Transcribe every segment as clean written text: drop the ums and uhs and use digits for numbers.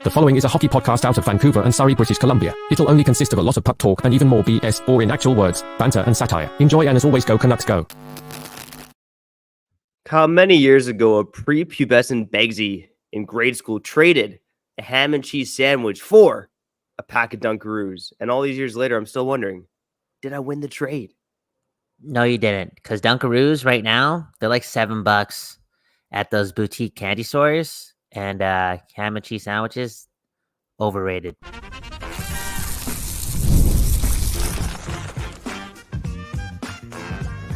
The following is a hockey podcast out of Vancouver and Surrey, British Columbia. It'll only consist of a lot of puck talk and even more BS, or in actual words, banter and satire. Enjoy, and as always, go Canucks go. How many years ago a prepubescent Begsy in grade school traded a ham and cheese sandwich for a pack of Dunkaroos? And all these years later, I'm still wondering, did I win the trade? No, you didn't. Because Dunkaroos right now, they're like $7 at those boutique candy stores. And ham and cheese sandwiches, overrated.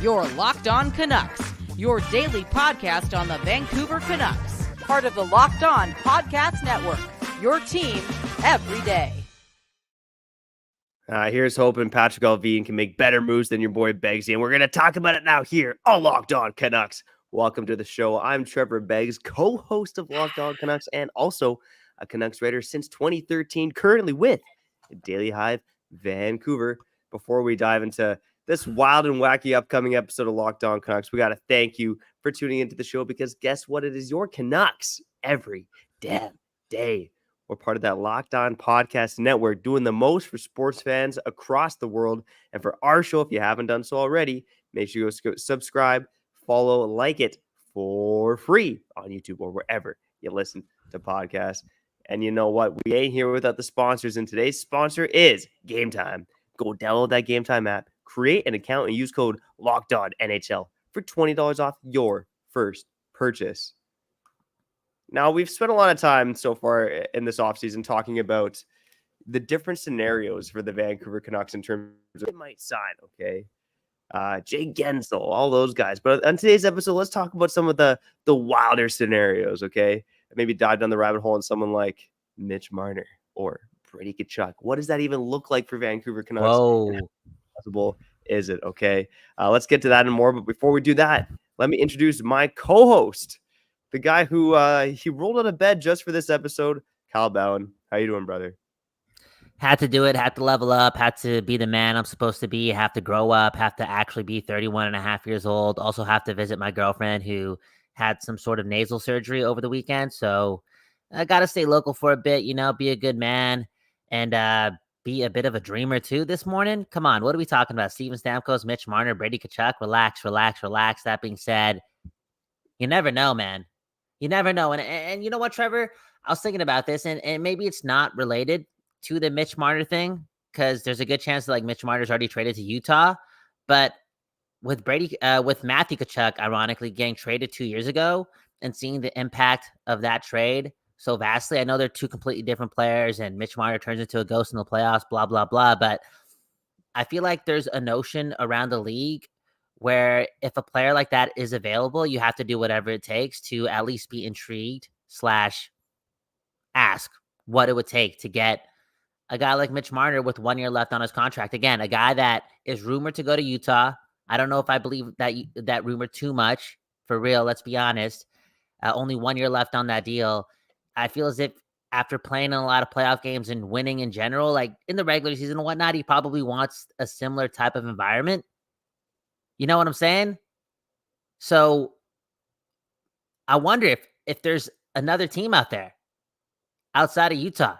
You're Locked On Canucks, your daily podcast on the Vancouver Canucks. Part of the Locked On Podcast Network, your team every day. Here's hoping Patrick Allvin can make better moves than your boy Begsy, and we're going to talk about it now here on Locked On Canucks. Welcome to the show. I'm Trevor Beggs, co-host of Locked On Canucks and also a Canucks writer since 2013, currently with Daily Hive Vancouver. Before we dive into this wild and wacky upcoming episode of Locked On Canucks, we got to thank you for tuning into the show, because guess what? It is your Canucks every damn day. We're part of that Locked On Podcast Network, doing the most for sports fans across the world. And for our show, if you haven't done so already, make sure you go subscribe, follow, like it for free on YouTube or wherever you listen to podcasts. And you know what? We ain't here without the sponsors, and today's sponsor is Game Time. Go download that Game Time app, create an account, and use code LOCKEDONNHL for $20 off your first purchase. Now, we've spent a lot of time so far in this offseason talking about the different scenarios for the Vancouver Canucks in terms of it might sign, okay? Jay Gensel, all those guys. But on today's episode, let's talk about some of the wilder scenarios, okay? Maybe dive down the rabbit hole on someone like Mitch Marner or Brady Tkachuk. What does that even look like for Vancouver Canucks? Whoa. How possible is it, okay? Let's get to that and more. But before we do that, let me introduce my co-host, the guy who he rolled out of bed just for this episode, Kyle Bowen. How you doing, brother? Had to do it, had to level up, had to be the man I'm supposed to be, have to grow up, have to actually be 31 and a half years old. Also have to visit my girlfriend who had some sort of nasal surgery over the weekend. So I got to stay local for a bit, be a good man and be a bit of a dreamer too this morning. Come on, what are we talking about? Steven Stamkos, Mitch Marner, Brady Tkachuk. Relax. That being said, you never know, man. You never know. And you know what, Trevor? I was thinking about this, and maybe it's not related to the Mitch Marner thing, because there's a good chance that Mitch Marner's already traded to Utah. But with Matthew Tkachuk, ironically, getting traded 2 years ago and seeing the impact of that trade so vastly, I know they're two completely different players, and Mitch Marner turns into a ghost in the playoffs, blah, blah, blah. But I feel like there's a notion around the league where if a player like that is available, you have to do whatever it takes to at least be intrigued / ask what it would take to get a guy like Mitch Marner with 1 year left on his contract. Again, a guy that is rumored to go to Utah. I don't know if I believe that rumor too much. For real, let's be honest. Only 1 year left on that deal. I feel as if after playing in a lot of playoff games and winning in general, like in the regular season and whatnot, he probably wants a similar type of environment. You know what I'm saying? So I wonder if there's another team out there outside of Utah.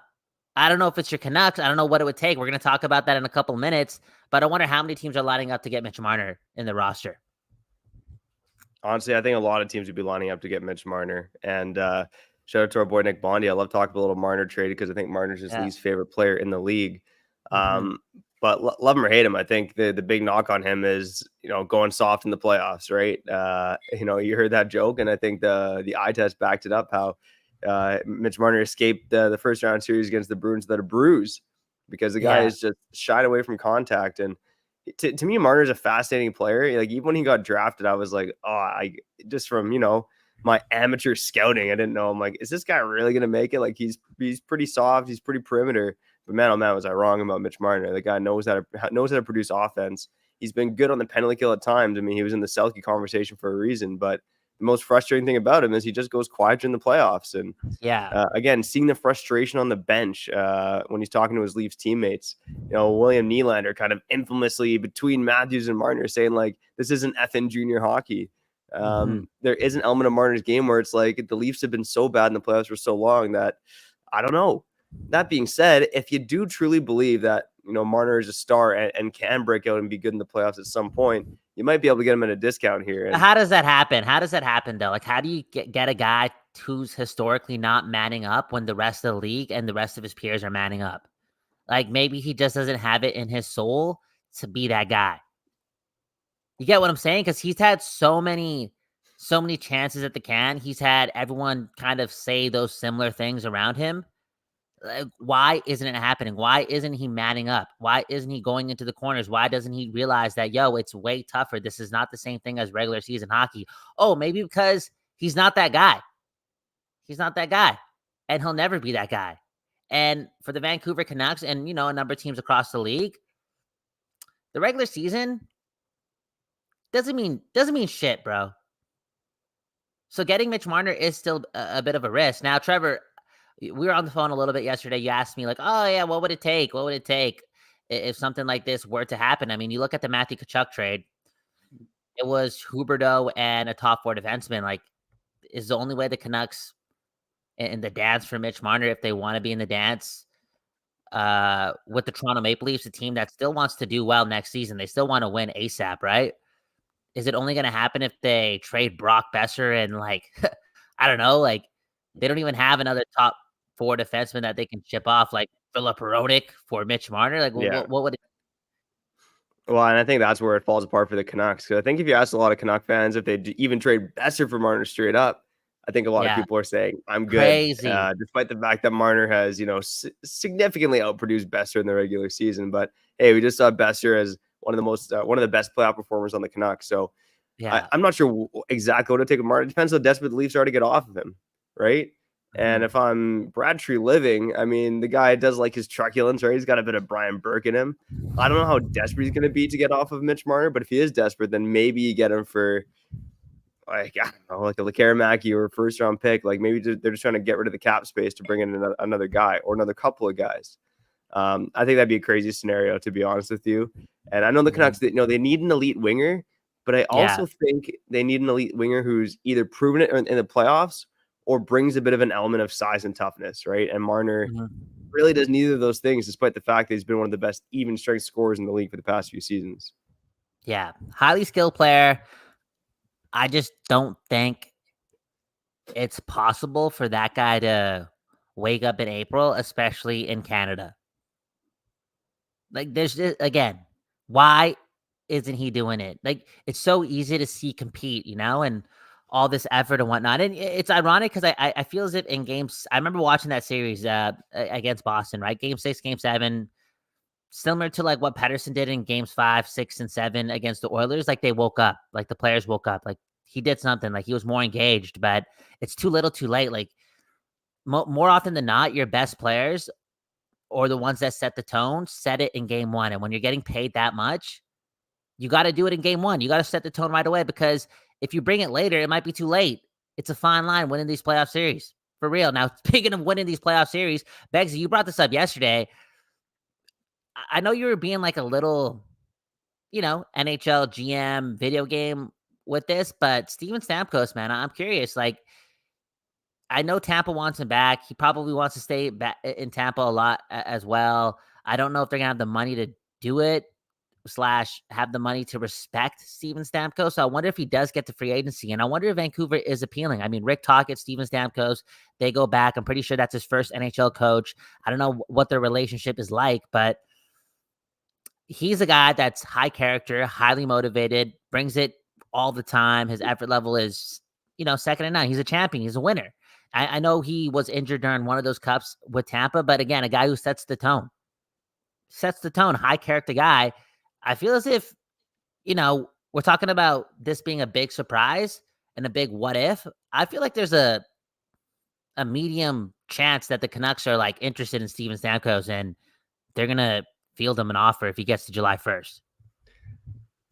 I don't know if it's your Canucks. I don't know what it would take. We're going to talk about that in a couple of minutes. But I wonder how many teams are lining up to get Mitch Marner in the roster. Honestly, I think a lot of teams would be lining up to get Mitch Marner. And shout out to our boy Nick Bondi. I love talking about a little Marner trade because I think Marner's his least favorite player in the league. But love him or hate him, I think the big knock on him is, going soft in the playoffs, right? You heard that joke, and I think the eye test backed it up, how Mitch Marner escaped the first round series against the Bruins without a bruise because the guy is just shied away from contact. And to me, Marner's a fascinating player. Like, even when he got drafted, I was like, just from, my amateur scouting, I didn't know. I'm like, is this guy really going to make it? Like, he's pretty soft. He's pretty perimeter. But man, oh man, was I wrong about Mitch Marner. The guy knows how to produce offense. He's been good on the penalty kill at times. I mean, he was in the Selke conversation for a reason, but the most frustrating thing about him is he just goes quiet in the playoffs. And again, seeing the frustration on the bench when he's talking to his Leafs teammates, William Nylander kind of infamously between Matthews and Marner saying like, this isn't effing junior hockey. There is an element of Marner's game where it's like the Leafs have been so bad in the playoffs for so long that I don't know. That being said, if you do truly believe that, Marner is a star and can break out and be good in the playoffs at some point, you might be able to get him at a discount here. And how does that happen? How does that happen, though? Like, how do you get a guy who's historically not manning up when the rest of the league and the rest of his peers are manning up? Like, maybe he just doesn't have it in his soul to be that guy. You get what I'm saying? Because he's had so many chances at the can. He's had everyone kind of say those similar things around him. Like, why isn't it happening? Why isn't he manning up? Why isn't he going into the corners? Why doesn't he realize that, it's way tougher? This is not the same thing as regular season hockey. Oh, maybe because he's not that guy. He's not that guy. And he'll never be that guy. And for the Vancouver Canucks and, a number of teams across the league, the regular season doesn't mean shit, bro. So getting Mitch Marner is still a bit of a risk. Now, Trevor, we were on the phone a little bit yesterday. You asked me, like, oh, yeah, what would it take? What would it take if something like this were to happen? I mean, you look at the Matthew Tkachuk trade. It was Huberdeau and a top 4 defenseman. Like, is the only way the Canucks in the dance for Mitch Marner, if they want to be in the dance with the Toronto Maple Leafs, a team that still wants to do well next season. They still want to win ASAP, right? Is it only going to happen if they trade Brock Besser and, like, I don't know, like, they don't even have another top 4 defenseman that they can ship off, like Philip Hronek for Mitch Marner? Like, yeah. what would it? Well, and I think that's where it falls apart for the Canucks. Because I think if you ask a lot of Canuck fans if they even trade Besser for Marner straight up, I think a lot of people are saying, I'm good. Crazy. Despite the fact that Marner has, significantly outproduced Besser in the regular season. But hey, we just saw Besser as one of the best playoff performers on the Canucks. So Yeah. I'm not sure exactly what to take with Marner. It depends how desperate the Leafs are to get off of him, right? And if I'm Brad Treliving, I mean, the guy does like his truculence, right? He's got a bit of Brian Burke in him. I don't know how desperate he's going to be to get off of Mitch Marner, but if he is desperate, then maybe you get him for, like, I don't know, like a Lekaramaki or a first-round pick. Like, maybe they're just trying to get rid of the cap space to bring in another guy or another couple of guys. I think that'd be a crazy scenario, to be honest with you. And I know the Canucks, they need an elite winger, but I also think they need an elite winger who's either proven it in the playoffs or brings a bit of an element of size and toughness, right? And Marner really does neither of those things, despite the fact that he's been one of the best even strength scorers in the league for the past few seasons. Yeah. Highly skilled player. I just don't think it's possible for that guy to wake up in April, especially in Canada. Like, there's just, again, why isn't he doing it? Like, it's so easy to see compete, and all this effort and whatnot. And it's ironic because I feel as if in games, I remember watching that series against Boston, right? Game 6, Game 7, similar to like what Pettersson did in games 5, 6, and 7 against the Oilers. Like, they woke up, like the players woke up, like he did something, like he was more engaged, but it's too little too late. Like, more often than not, your best players or the ones that set the tone, set it in game 1. And when you're getting paid that much, you got to do it in game 1. You got to set the tone right away, because if you bring it later, it might be too late. It's a fine line winning these playoff series. For real. Now, speaking of winning these playoff series, Beggsy, you brought this up yesterday. I know you were being like a little, NHL GM video game with this, but Steven Stamkos, man, I'm curious. Like, I know Tampa wants him back. He probably wants to stay back in Tampa a lot as well. I don't know if they're going to have the money to do it / have the money to respect Steven Stamkos. So I wonder if he does get to free agency. And I wonder if Vancouver is appealing. I mean, Rick Tocchet, Steven Stamkos, they go back. I'm pretty sure that's his first NHL coach. I don't know what their relationship is like, but he's a guy that's high character, highly motivated, brings it all the time. His effort level is, second to none. He's a champion. He's a winner. I know he was injured during one of those cups with Tampa, but again, a guy who sets the tone, high character guy. I feel as if, we're talking about this being a big surprise and a big what if. I feel like there's a medium chance that the Canucks are like interested in Steven Stamkos and they're going to field him an offer if he gets to July 1st.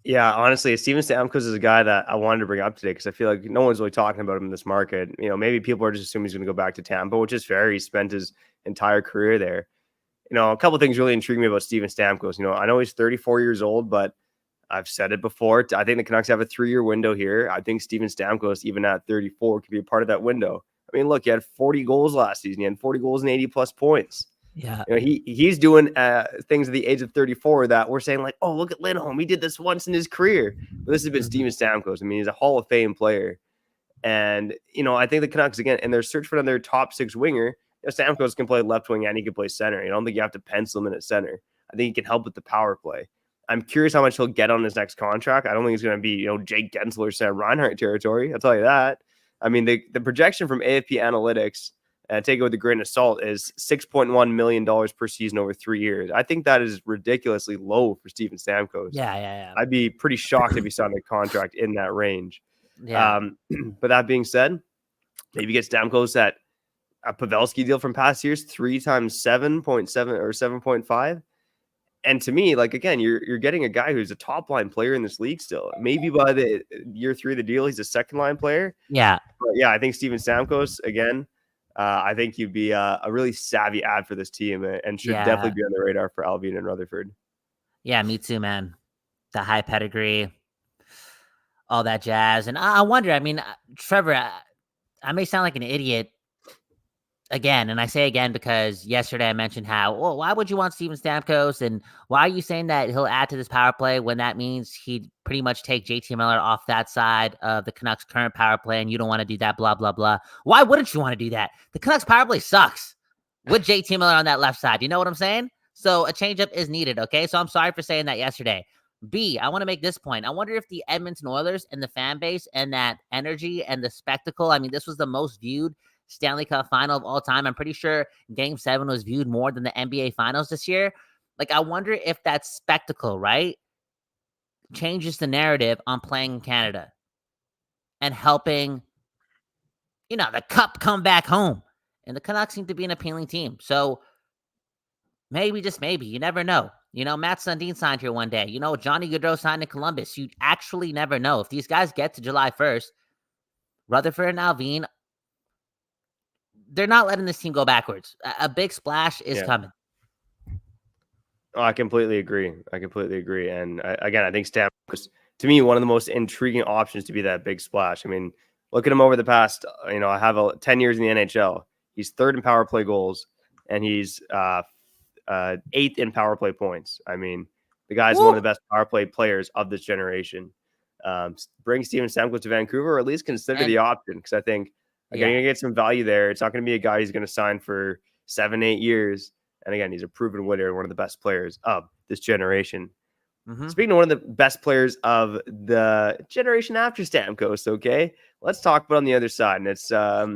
Yeah, honestly, Steven Stamkos is a guy that I wanted to bring up today because I feel like no one's really talking about him in this market. Maybe people are just assuming he's going to go back to Tampa, which is fair. He spent his entire career there. A couple of things really intrigue me about Steven Stamkos. I know he's 34 years old, but I've said it before. I think the Canucks have a 3-year window here. I think Steven Stamkos, even at 34, could be a part of that window. I mean, look, he had 40 goals last season. He had 40 goals and 80 plus points. Yeah. You know, he's doing things at the age of 34 that we're saying like, oh, look at Lindholm. He did this once in his career. But this has been Steven Stamkos. I mean, he's a Hall of Fame player. And, you know, I think the Canucks, again, in their search for another top six winger, you know, Stamkos can play left wing and he can play center. I don't think you have to pencil him in at center. I think he can help with the power play. I'm curious how much he'll get on his next contract. I don't think it's going to be, you know, Jake Gensel or Sam Reinhart territory. I'll tell you that. I mean, the projection from AFP Analytics, take it with a grain of salt, is $6.1 million per season over 3 years. I think that is ridiculously low for Steven Stamkos. Yeah. I'd be pretty shocked if he signed a contract in that range. Yeah. But that being said, maybe get Stamkos at a Pavelski deal from past years, 3 times 7.7 or 7.5. And to me, like, again, you're getting a guy who's a top line player in this league still. Maybe by the year 3 of the deal, he's a second line player. Yeah. But yeah, I think Steven Stamkos, again, I think he'd be a really savvy ad for this team and should definitely be on the radar for Albion and Rutherford. Yeah, me too, man. The high pedigree, all that jazz. And I wonder, I mean, Trevor, I may sound like an idiot again, and I say again because yesterday I mentioned how, well, why would you want Steven Stamkos, and why are you saying that he'll add to this power play when that means he'd pretty much take JT Miller off that side of the Canucks' current power play, and you don't want to do that, blah, blah, blah. Why wouldn't you want to do that? The Canucks' power play sucks with JT Miller on that left side. You know what I'm saying? So a changeup is needed, okay? So I'm sorry for saying that yesterday. B, I want to make this point. I wonder if the Edmonton Oilers and the fan base and that energy and the spectacle, I mean, this was the most viewed Stanley Cup final of all time. I'm pretty sure Game 7 was viewed more than the NBA Finals this year. Like, I wonder if that spectacle, right, changes the narrative on playing in Canada and helping, you know, the cup come back home. And the Canucks seem to be an appealing team. So maybe, just maybe, you never know. You know, Matt Sundin signed here one day. You know, Johnny Gaudreau signed in Columbus. You actually never know. If these guys get to July 1st, Rutherford and Alvin, they're not letting this team go backwards. A big splash is coming. Oh, I completely agree. And again, I think Stamkos, to me, one of the most intriguing options to be that big splash. I mean, look at him over the past, you know, I have 10 years in the NHL. He's 3rd in power play goals, and he's 8th in power play points. I mean, the guy's one of the best power play players of this generation. Bring Steven Stamkos to Vancouver, or at least consider the option, because I think you're going to get some value there. It's not going to be a guy who's going to sign for 7-8 years. And again, he's a proven winner and one of the best players of this generation. Speaking of one of the best players of the generation after Stamkos, okay, let's talk about on the other side. And it's, I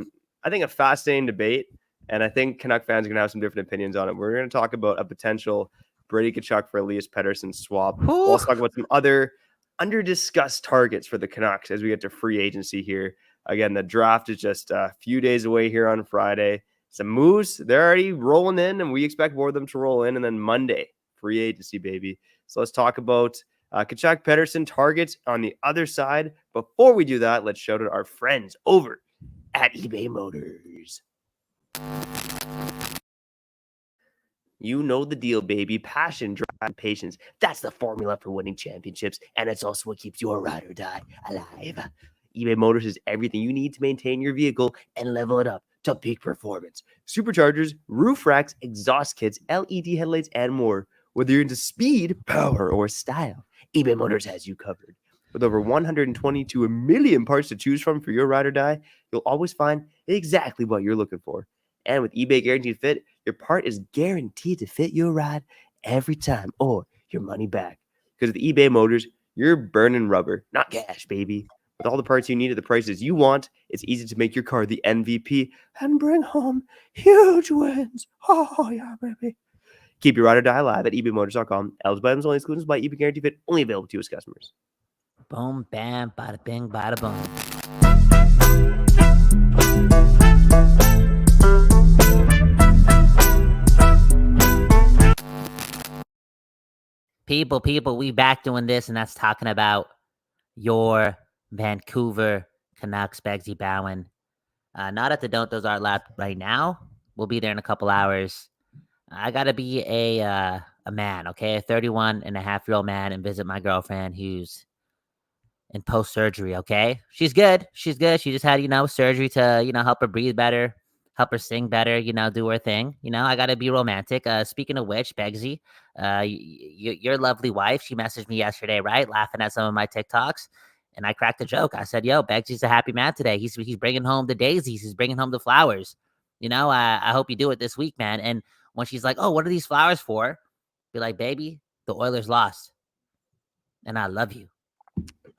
think, a fascinating debate. And I think Canuck fans are going to have some different opinions on it. We're going to talk about a potential Brady Tkachuk for Elias Pettersson swap. We'll also talk about some other under-discussed targets for the Canucks as we get to free agency here. Again, the draft is just a few days away here on Friday. Some moves, they're already rolling in, and we expect more of them to roll in. And then Monday, free agency, baby. So let's talk about Tkachuk, Pettersson targets on the other side. Before we do that, let's shout out our friends over at eBay Motors. You know the deal, baby. Passion, drive, and patience. That's the formula for winning championships, and it's also what keeps your ride or die alive. eBay Motors is everything you need to maintain your vehicle and level it up to peak performance. Superchargers, roof racks, exhaust kits, LED headlights, and more. Whether you're into speed, power, or style, eBay Motors has you covered. With over 122 million parts to choose from for your ride or die, you'll always find exactly what you're looking for. And with eBay Guaranteed Fit, your part is guaranteed to fit your ride every time, or your money back. Because with eBay Motors, you're burning rubber, not cash, baby. With all the parts you need at the prices you want, it's easy to make your car the MVP and bring home huge wins. Oh, yeah, baby. Keep your ride or die alive at ebaymotors.com. Eligible items only, exclusions by eBay Guaranteed Fit, only available to U.S. customers. Boom, bam, bada bing, bada boom. People, we back doing this, and that's talking about your Vancouver Canucks, Begsy Bowen. Not at the Don't Those Art Lab right now. We'll be there in a couple hours. I got to be a man, okay? A 31-and-a-half-year-old man and visit my girlfriend who's in post-surgery, okay? She's good. She's good. She just had, surgery to, help her breathe better, help her sing better, do her thing. I got to be romantic. Speaking of which, Begsy, your lovely wife, she messaged me yesterday, right? Laughing at some of my TikToks. And I cracked a joke. I said, yo, Begsy's a happy man today. He's bringing home the daisies. He's bringing home the flowers. I hope you do it this week, man. And when she's like, oh, what are these flowers for? Be like, baby, the Oilers lost. And I love you.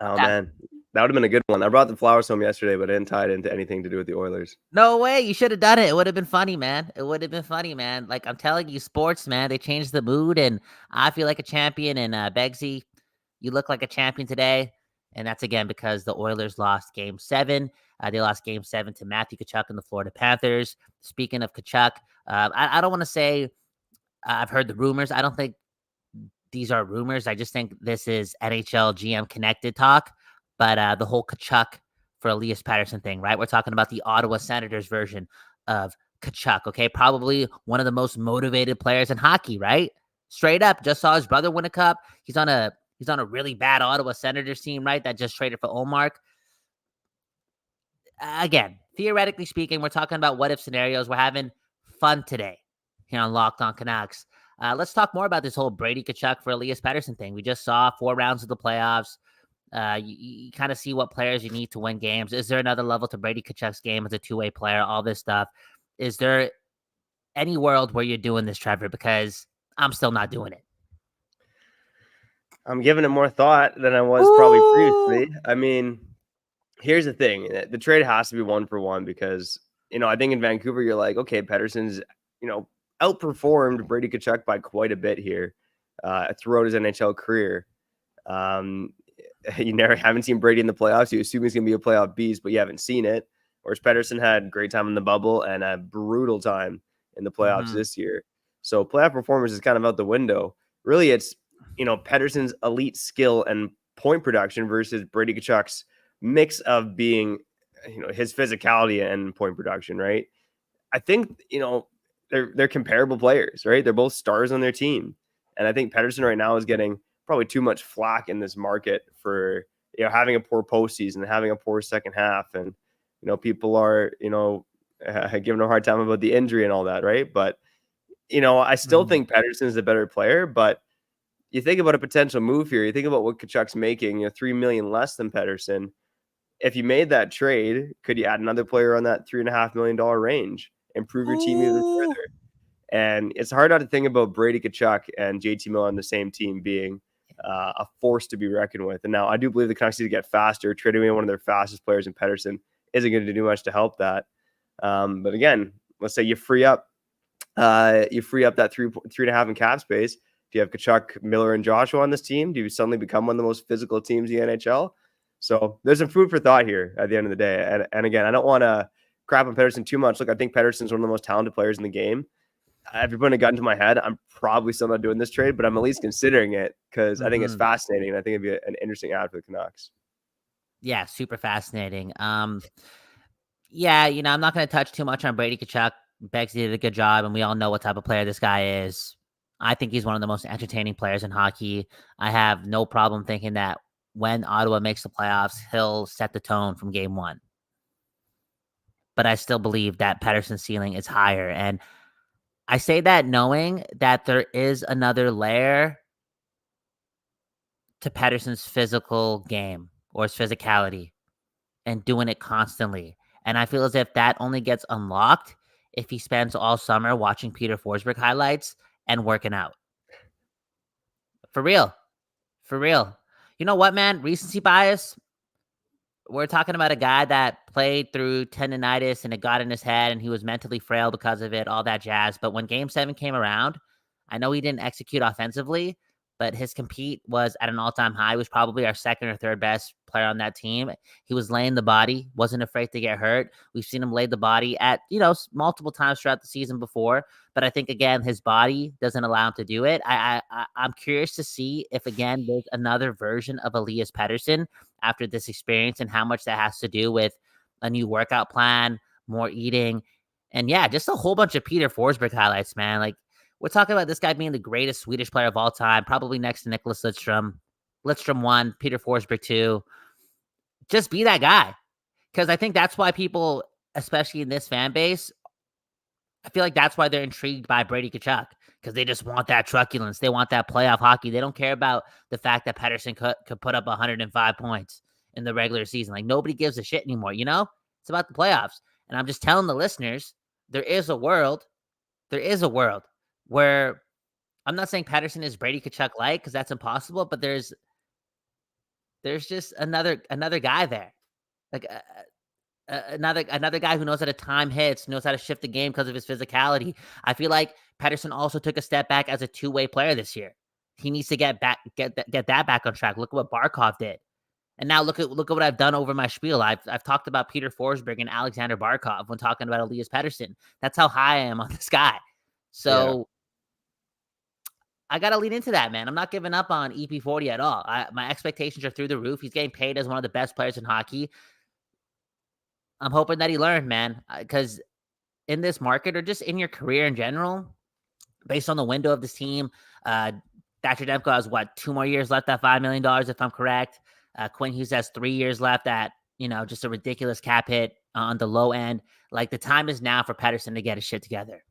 Oh, man. That would have been a good one. I brought the flowers home yesterday, but I didn't tie it into anything to do with the Oilers. No way. You should have done it. It would have been funny, man. It would have been funny, man. Like, I'm telling you, sports, man, they change the mood, and I feel like a champion. And Begsy, you look like a champion today. And that's, again, because the Oilers lost Game 7. They lost Game 7 to Matthew Tkachuk and the Florida Panthers. Speaking of Tkachuk, I don't want to say I've heard the rumors. I don't think these are rumors. I just think this is NHL GM connected talk. But the whole Tkachuk for Elias Pettersson thing, right? We're talking about the Ottawa Senators version of Tkachuk, okay? Probably one of the most motivated players in hockey, right? Straight up, just saw his brother win a cup. He's on a really bad Ottawa Senators team, right? That just traded for Omar. Again, theoretically speaking, we're talking about what if scenarios. We're having fun today here on Locked On Canucks. Let's talk more about this whole Brady Tkachuk for Elias Pettersson thing. We just saw 4 rounds of the playoffs. You kind of see what players you need to win games. Is there another level to Brady Tkachuk's game as a two-way player? All this stuff. Is there any world where you're doing this, Trevor? Because I'm still not doing it. I'm giving it more thought than I was probably previously. I mean, here's the thing. The trade has to be 1-for-1 because, I think in Vancouver, you're like, okay, Pettersson's, outperformed Brady Tkachuk by quite a bit here throughout his NHL career. You haven't seen Brady in the playoffs. You assume he's going to be a playoff beast, but you haven't seen it. Whereas Pettersson had great time in the bubble and a brutal time in the playoffs this year. So playoff performance is kind of out the window. Really, it's, Pettersson's elite skill and point production versus Brady Tkachuk's mix of being, his physicality and point production, right? I think, they're comparable players, right? They're both stars on their team. And I think Pettersson right now is getting probably too much flack in this market for, having a poor postseason, having a poor second half. And, people are, giving a hard time about the injury and all that. Right. But, I still think Pettersson is the better player, but you think about a potential move here. You think about what Tkachuk's making, $3 million less than Pettersson. If you made that trade, could you add another player on that $3.5 million range, improve your team even further? And it's hard not to think about Brady Tkachuk and JT Miller on the same team being a force to be reckoned with. And now I do believe the Canucks need to get faster. Trading away one of their fastest players in Pettersson isn't going to do much to help that. But again, let's say you free up that 3.5 in cap space. Do you have Tkachuk, Miller, and Joshua on this team? Do you suddenly become one of the most physical teams in the NHL? So there's some food for thought here at the end of the day. And again, I don't want to crap on Pettersson too much. Look, I think Pettersson's one of the most talented players in the game. If you're putting a gun to my head, I'm probably still not doing this trade, but I'm at least considering it because I think it's fascinating. And I think it'd be an interesting ad for the Canucks. Yeah, super fascinating. Yeah, I'm not going to touch too much on Brady Tkachuk. Beggs did a good job, and we all know what type of player this guy is. I think he's one of the most entertaining players in hockey. I have no problem thinking that when Ottawa makes the playoffs, he'll set the tone from game 1. But I still believe that Pettersson's ceiling is higher, and I say that knowing that there is another layer to Pettersson's physical game or his physicality and doing it constantly. And I feel as if that only gets unlocked if he spends all summer watching Peter Forsberg highlights and working out. For real. For real. You know what, man? Recency bias. We're talking about a guy that played through tendonitis and it got in his head and he was mentally frail because of it, all that jazz. But when Game 7 came around, I know he didn't execute offensively, but his compete was at an all-time high. He was probably our second or third best player on that team. He was laying the body, wasn't afraid to get hurt. We've seen him lay the body at, multiple times throughout the season before. But I think, again, his body doesn't allow him to do it. I'm curious to see if, again, there's another version of Elias Pettersson after this experience and how much that has to do with a new workout plan, more eating, and yeah, just a whole bunch of Peter Forsberg highlights, man. Like, we're talking about this guy being the greatest Swedish player of all time, probably next to Nicholas Lidstrom. Lidstrom 1, Peter Forsberg 2. Just be that guy. Because I think that's why people, especially in this fan base, I feel like that's why they're intrigued by Brady Tkachuk, because they just want that truculence. They want that playoff hockey. They don't care about the fact that Pettersson could put up 105 points in the regular season. Like, nobody gives a shit anymore, you know? It's about the playoffs. And I'm just telling the listeners, there is a world where I'm not saying Pettersson is Brady Tkachuk-like, because that's impossible, but there's just another guy there. Like, another guy who knows how to time hits, knows how to shift the game because of his physicality. I feel like Pettersson also took a step back as a two-way player this year. He needs to get that back on track. Look at what Barkov did. And now look at what I've done over my spiel. I've talked about Peter Forsberg and Alexander Barkov when talking about Elias Pettersson. That's how high I am on this guy. So I got to lean into that, man. I'm not giving up on EP40 at all. My expectations are through the roof. He's getting paid as one of the best players in hockey. I'm hoping that he learned, man, because in this market or just in your career in general, based on the window of this team, Thatcher Demko has 2 more years left at $5 million, if I'm correct. Quinn Hughes has 3 years left at, just a ridiculous cap hit on the low end. Like, the time is now for Pettersson to get his shit together.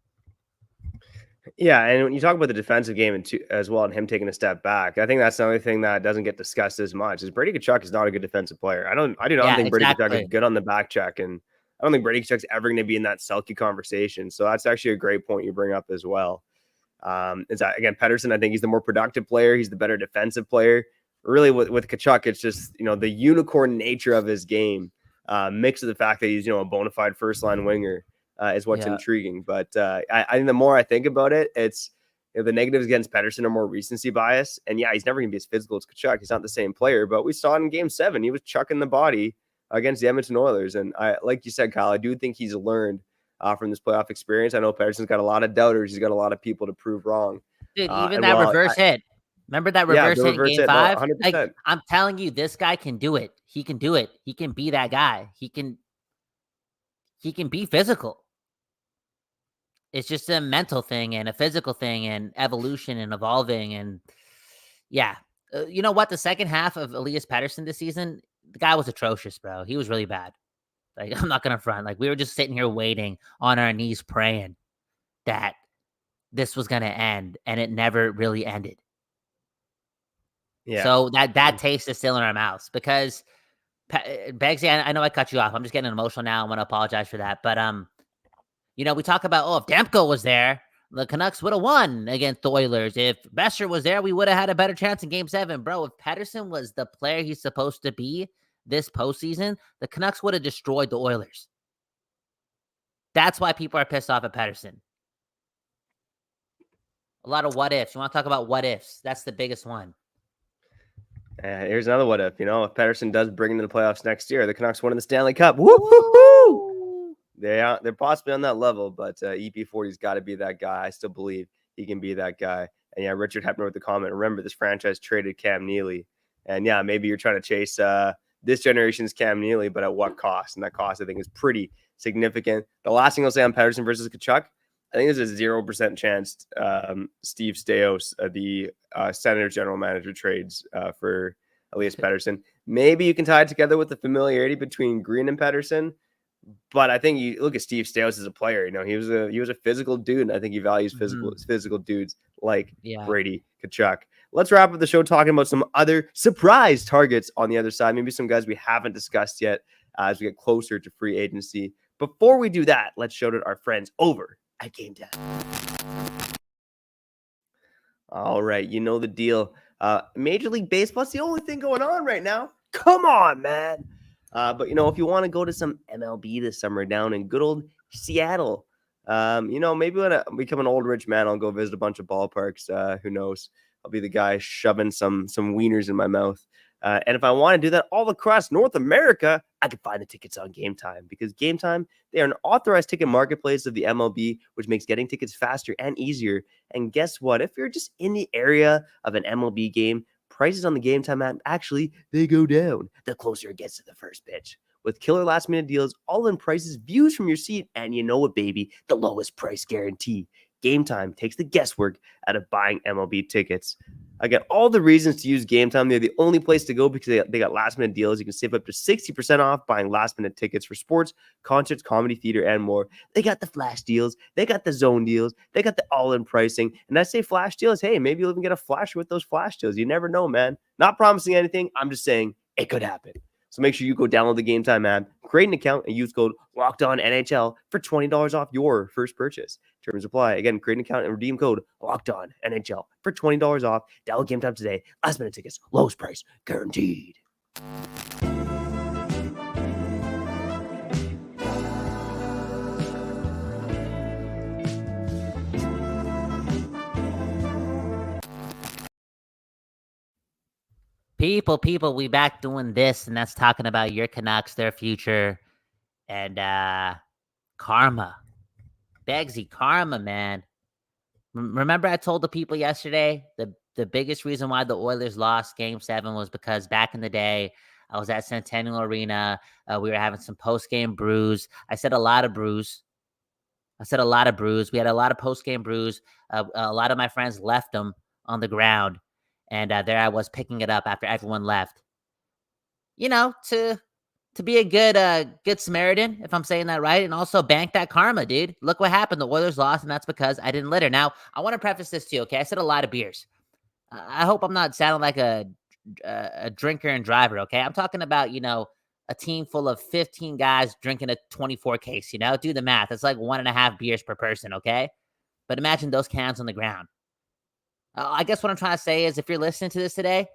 Yeah, and when you talk about the defensive game as well, and him taking a step back, I think that's the only thing that doesn't get discussed as much. Is Brady Tkachuk is not a good defensive player. I do not think Brady Tkachuk is good on the back check, and I don't think Brady Tkachuk's ever going to be in that Selke conversation. So that's actually a great point you bring up as well. Is that, again, Pettersson? I think he's the more productive player. He's the better defensive player. Really, with Tkachuk, it's just the unicorn nature of his game, mixed with the fact that he's a bona fide first line winger. Is what's intriguing. But I think the more I think about it, it's the negatives against Pettersson are more recency bias. And he's never going to be as physical as Tkachuk. He's not the same player, but we saw it in Game 7. He was chucking the body against the Edmonton Oilers. And like you said, Kyle, I do think he's learned from this playoff experience. I know Pettersson's got a lot of doubters. He's got a lot of people to prove wrong. Dude, even that reverse hit. Remember that reverse hit in Game 5? No, 100%. Like, I'm telling you, this guy can do it. He can do it. He can be that guy. He can be physical. It's just a mental thing and a physical thing and evolution and evolving. And you know what? The second half of Elias Pettersson this season, the guy was atrocious, bro. He was really bad. Like, I'm not going to front. Like, we were just sitting here waiting on our knees, praying that this was going to end, and it never really ended. Yeah. So that taste is still in our mouths because Beggsy, I know I cut you off. I'm just getting emotional now. I want to apologize for that. But, we talk about, if Demko was there, the Canucks would have won against the Oilers. If Besser was there, we would have had a better chance in Game 7. Bro, if Pettersson was the player he's supposed to be this postseason, the Canucks would have destroyed the Oilers. That's why people are pissed off at Pettersson. A lot of what ifs. You want to talk about what ifs? That's the biggest one. Here's another what if. If Pettersson does bring into the playoffs next year, the Canucks win the Stanley Cup. Woo-hoo-hoo! They're possibly on that level, but EP40's got to be that guy. I still believe he can be that guy. And Richard Hepner with the comment. Remember, this franchise traded Cam Neely, and maybe you're trying to chase this generation's Cam Neely, but at what cost? And that cost, I think, is pretty significant. The last thing I'll say on Pettersson versus Tkachuk, I think there's a 0% chance Steve Stamkos, the Senators general manager, trades for Elias Pettersson. Maybe you can tie it together with the familiarity between Green and Pettersson. But I think you look at Steve Stamkos as a player. He was a physical dude, and I think he values physical dudes like Brady Tkachuk. Let's wrap up the show talking about some other surprise targets on the other side. Maybe some guys we haven't discussed yet as we get closer to free agency. Before we do that, let's shout out our friends over at Game Time. All right, you know the deal. Major League Baseball's the only thing going on right now. Come on, man. But, if you want to go to some MLB this summer down in good old Seattle, maybe when I become an old rich man, I'll go visit a bunch of ballparks. Who knows? I'll be the guy shoving some wieners in my mouth. And if I want to do that all across North America, I can find the tickets on Game Time, because Game Time, they are an authorized ticket marketplace of the MLB, which makes getting tickets faster and easier. And guess what? If you're just in the area of an MLB game, prices on the Game Time app, actually, they go down the closer it gets to the first pitch. With killer last-minute deals, all-in prices, views from your seat, and you know what, baby, the lowest price guarantee. Game Time takes the guesswork out of buying MLB tickets. I got all the reasons to use Game Time. They're the only place to go because they got last-minute deals. You can save up to 60% off buying last-minute tickets for sports, concerts, comedy, theater, and more. They got the flash deals. They got the zone deals. They got the all-in pricing. And I say flash deals, hey, maybe you'll even get a flash with those flash deals. You never know, man. Not promising anything. I'm just saying it could happen. So make sure you go download the Game Time app, create an account, and use code LOCKEDONNHL for $20 off your first purchase. Terms apply. Again, create an account and redeem code LOCKEDONNHL for $20 off. Download Game Time today. Last minute tickets, lowest price guaranteed. People, we back doing this, and that's talking about your Canucks, their future, and karma. Begsy, karma, man. Remember I told the people yesterday the biggest reason why the Oilers lost Game 7 was because back in the day, I was at Centennial Arena. We were having some post-game brews. I said a lot of brews. We had a lot of post-game brews. A lot of my friends left them on the ground. And there I was picking it up after everyone left. You know, to be a good Samaritan, if I'm saying that right, and also bank that karma, dude. Look what happened. The Oilers lost, and that's because I didn't litter. Now, I want to preface this too, okay? I said a lot of beers. I hope I'm not sounding like a drinker and driver, okay? I'm talking about, a team full of 15 guys drinking a 24 case, Do the math. It's like 1.5 beers per person, okay? But imagine those cans on the ground. I guess what I'm trying to say is if you're listening to this today,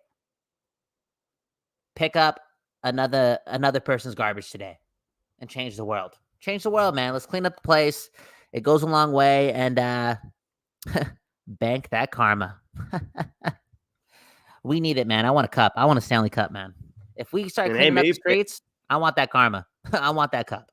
pick up another person's garbage today and change the world. Change the world, man. Let's clean up the place. It goes a long way, and bank that karma. We need it, man. I want a cup. I want a Stanley Cup, man. If we start cleaning up the streets, I want that karma. I want that cup.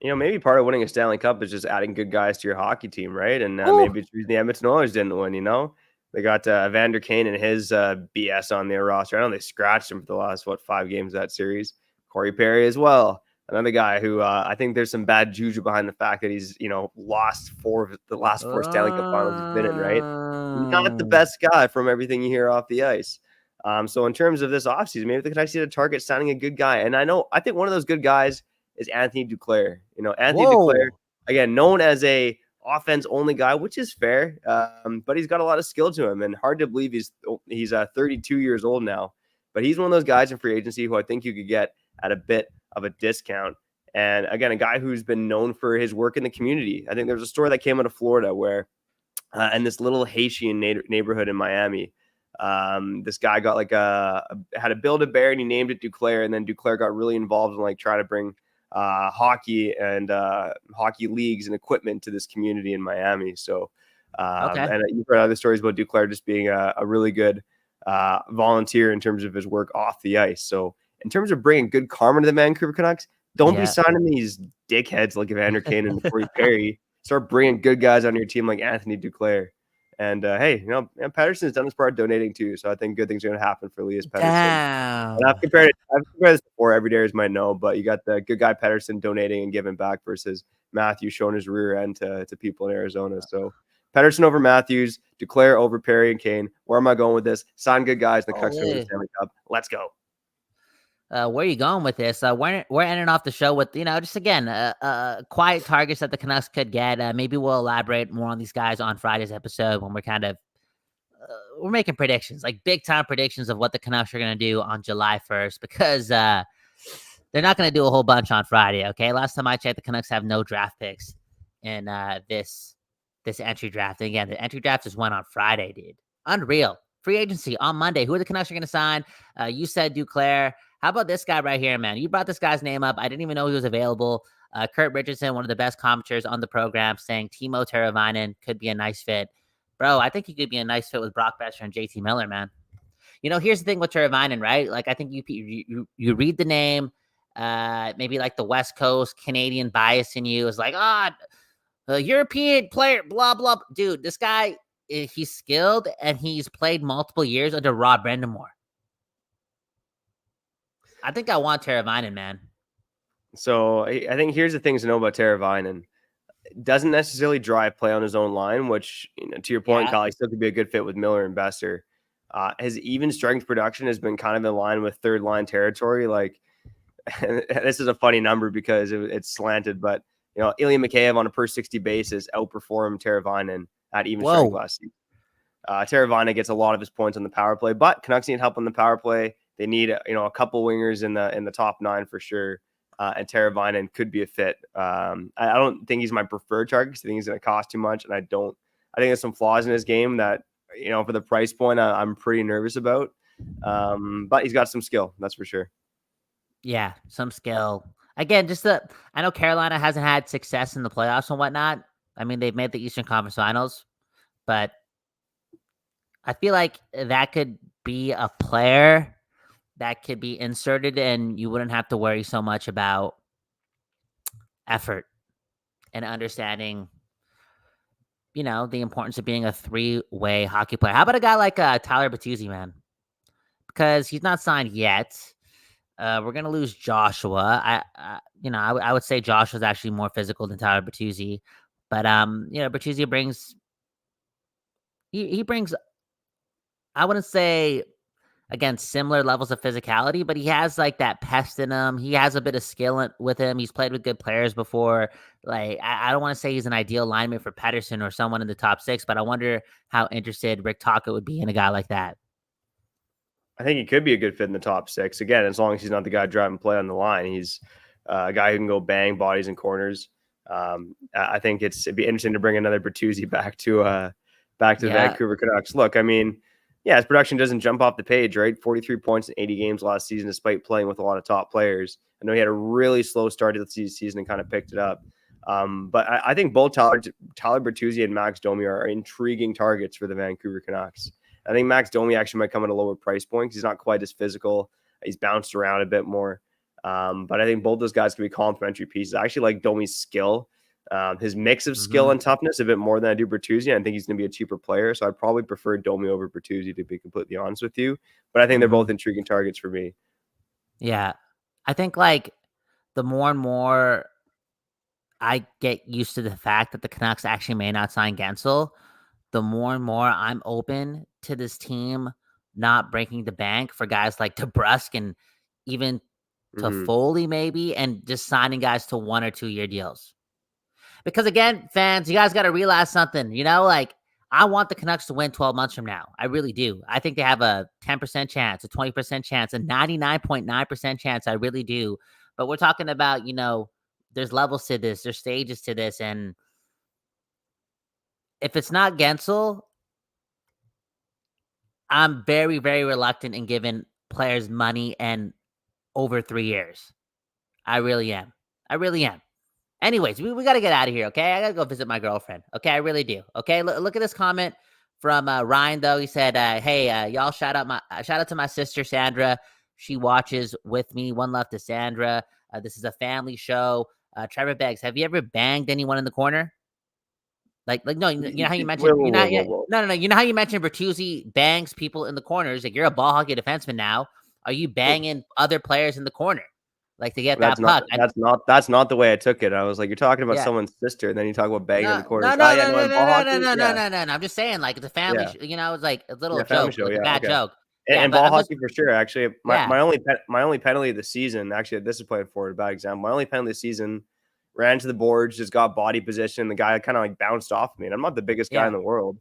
Maybe part of winning a Stanley Cup is just adding good guys to your hockey team, right? And maybe it's the Edmonton Oilers didn't win, They got Evander Kane and his BS on their roster. I know they scratched him for the last, 5 games of that series. Corey Perry as well. Another guy who I think there's some bad juju behind the fact that he's, lost 4 of the last 4 Stanley Cup finals he's been in, right? Not the best guy from everything you hear off the ice. So in terms of this offseason, maybe the Canucks need to target signing a good guy. And I think one of those good guys is Anthony Duclair. Anthony Duclair, again, known as a offense only guy, which is fair, but he's got a lot of skill to him, and hard to believe he's 32 years old now. But he's one of those guys in free agency who I think you could get at a bit of a discount. And again, a guy who's been known for his work in the community. I think there's a story that came out of Florida where in this little Haitian neighborhood in Miami, this guy got had a Build-A-Bear and he named it Duclair, and then Duclair got really involved in trying to bring hockey and hockey leagues and equipment to this community in Miami. So, and you've heard other stories about Duclair just being a really good volunteer in terms of his work off the ice. So, in terms of bringing good karma to the Vancouver Canucks, don't be signing these dickheads like Evander Kane and Corey Perry. Start bringing good guys on your team like Anthony Duclair. And hey, Pettersson's done his part donating too, so I think good things are going to happen for Elias Pettersson. And I've compared this before. Everydayers might know, but you got the good guy Pettersson donating and giving back versus Matthews showing his rear end to people in Arizona. So Pettersson over Matthews, Duclair over Perry and Kane. Where am I going with this? Sign good guys in the Canucks win the Stanley Cup. Let's go. Where are you going with this? We're ending off the show with, just again, quiet targets that the Canucks could get. Maybe we'll elaborate more on these guys on Friday's episode when we're kind of we're making predictions, like big time predictions of what the Canucks are going to do on July 1st, because they're not going to do a whole bunch on Friday. Okay. Last time I checked, the Canucks have no draft picks in this entry draft. And again, the entry draft just went on Friday, dude. Unreal. Free agency on Monday. Who are the Canucks are going to sign? You said Duclair. How about this guy right here, man? You brought this guy's name up. I didn't even know he was available. Kurt Richardson, one of the best commenters on the program, saying Timo Teravainen could be a nice fit. Bro, I think he could be a nice fit with Brock Besser and JT Miller, man. Here's the thing with Teravainen, right? I think you read the name, maybe the West Coast Canadian bias in you is a European player, blah, blah. Dude, this guy, he's skilled, and he's played multiple years under Rob Brendamore. I think I want Teravainen, man. So I think here's the things to know about Teravainen. doesn't necessarily drive play on his own line, which, to your point, Yeah. Kyle, he still could be a good fit with Miller and Besser. His even strength production has been kind of in line with third line territory. Like, this is a funny number because it's slanted, but Ilya Mikheyev on a per 60 basis outperformed Teravainen at even strength last season. Teravainen gets a lot of his points on the power play, but Canucks need help on the power play. They need a couple wingers in the top 9 for sure. And Teravainen could be a fit. I don't think he's my preferred target because I think he's going to cost too much, and I think there's some flaws in his game that for the price point I'm pretty nervous about. But he's got some skill, that's for sure. Yeah, some skill. Again, I know Carolina hasn't had success in the playoffs and whatnot. I mean, they've made the Eastern Conference Finals, but I feel like that could be a player that could be inserted and you wouldn't have to worry so much about effort and understanding, the importance of being a 3-way hockey player. How about a guy like Tyler Bertuzzi, man? Because he's not signed yet. We're going to lose Joshua. I would say Joshua's actually more physical than Tyler Bertuzzi. But, Bertuzzi brings, he brings, I wouldn't say, again, similar levels of physicality, but he has like that pest in him. He has a bit of skill with him. He's played with good players before. Like, I don't want to say he's an ideal lineman for Pettersson or someone in the top 6, but I wonder how interested Rick Tocchet would be in a guy like that. I think he could be a good fit in the top 6. Again, as long as he's not the guy driving play on the line. He's a guy who can go bang bodies and corners. I think it'd be interesting to bring another Bertuzzi back to the Vancouver Canucks. Look, I mean, his production doesn't jump off the page, right? 43 points in 80 games last season, despite playing with a lot of top players. I know he had a really slow start to the season and kind of picked it up. But I think both Tyler Bertuzzi and Max Domi are intriguing targets for the Vancouver Canucks. I think Max Domi actually might come at a lower price point because he's not quite as physical. He's bounced around a bit more. But I think both those guys can be complementary pieces. I actually like Domi's skill. His mix of skill and toughness a bit more than I do Bertuzzi. I think he's going to be a cheaper player. So I'd probably prefer Domi over Bertuzzi, to be completely honest with you. But I think they're both intriguing targets for me. Yeah. I think like the more and more I get used to the fact that the Canucks actually may not sign Gensel, the more and more I'm open to this team not breaking the bank for guys like DeBrusk and even to Foley maybe, and just signing guys to 1 or 2 year deals. Because again, fans, you guys got to realize something, like I want the Canucks to win 12 months from now. I really do. I think they have a 10% chance, a 20% chance, a 99.9% chance. I really do. But we're talking about, there's levels to this, there's stages to this. And if it's not Gensel, I'm very, very reluctant in giving players money and over 3 years. I really am. Anyways, we got to get out of here, okay? I got to go visit my girlfriend, okay? I really do, okay? Look at this comment from Ryan, though. He said, hey, y'all shout out to my sister, Sandra. She watches with me. One love to Sandra. This is a family show. Trevor Beggs, have you ever banged anyone in the corner? Like no, you know how you mentioned no. You know how you mentioned Bertuzzi bangs people in the corners. Like, you're a ball hockey defenseman now. Are you banging other players in the corner, like to get that puck? That's not the way I took it. I was like, you're talking about someone's sister, and then you talk about banging in the corner. No. I'm just saying, like, it's a family. It's like a little joke, show, a bad joke. And ball hockey for sure. Actually, my only penalty of the season. Actually, this is playing forward. A bad example. My only penalty of the season. Ran to the boards, just got body position. The guy kind of like bounced off me. And I'm not the biggest guy in the world.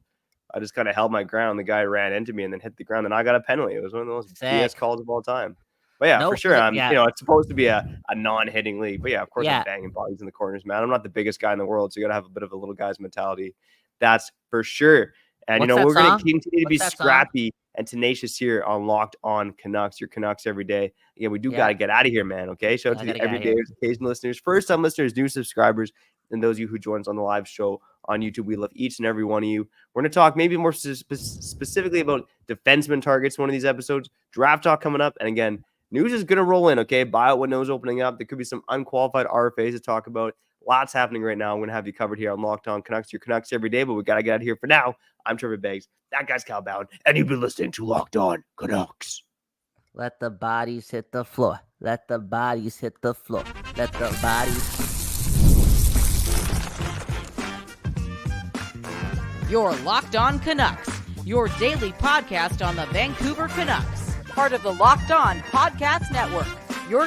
I just kind of held my ground. The guy ran into me and then hit the ground. And I got a penalty. It was one of the most BS calls of all time. But for sure. It's supposed to be a non-hitting league. But of course, I'm banging bodies in the corners, man. I'm not the biggest guy in the world. So you got to have a bit of a little guy's mentality. That's for sure. And, we're going to continue to be scrappy and tenacious here on Locked On Canucks, your Canucks every day. Again, we do got to get out of here, man, okay? Shout out to the everydayers, occasional listeners, first-time listeners, new subscribers, and those of you who join us on the live show on YouTube. We love each and every one of you. We're going to talk maybe more specifically about defenseman targets one of these episodes, draft talk coming up, and again, news is going to roll in, okay? Buyout windows opening up. There could be some unqualified RFAs to talk about. Lots happening right now. I'm going to have you covered here on Locked On Canucks, your Canucks every day, but we got to get out of here for now. I'm Trevor Beggs. That guy's Cal Bound, and you've been listening to Locked On Canucks. Let the bodies hit the floor. Let the bodies hit the floor. Let the bodies. Your Locked On Canucks, your daily podcast on the Vancouver Canucks, part of the Locked On Podcast Network.